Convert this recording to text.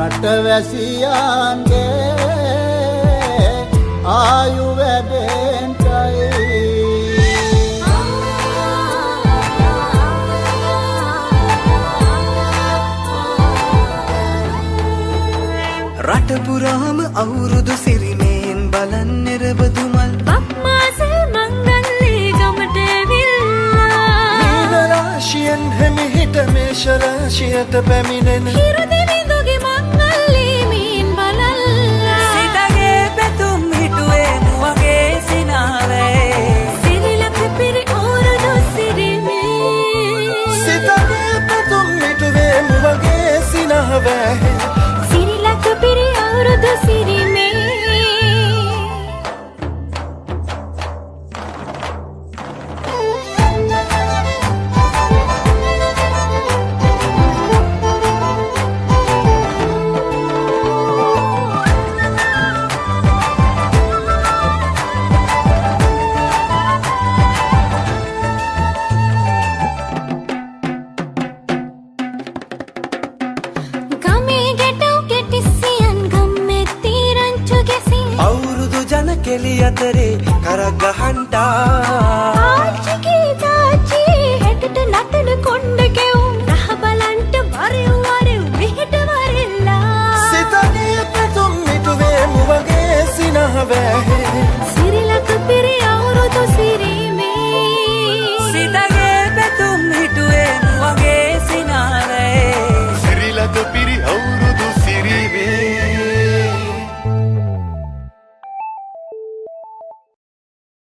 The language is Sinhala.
රටවැසියන්ගේ ආයු වැඩෙන්ටයි රට පුරාම අවුරුදු සිරිමෙන් බලන් නිරබදුමල් බක්මාසල් මංගල්ලේ ගමට ඇවිල්ලා මීන රාශියෙන් හැමිහිට මේෂ රාශියට පැමිණෙන හිරු දෙවිඳුගේ මංගල්ලේ මීන් බලල්ලා සිතගේ පැතුම් හිටුවේ මුවගේ සිනාවේ සිරිලක පිරි අවුරුදු සිරිමේ සිතගේ පැතුම් හිටුවේ මුවගේ සිනාවේ සිරිලක පිරි අවුරුදු සිරිමේ අවුරුදු ජන කෙලි අතරේ කරක් ගහන්ටා ආච්චිගේ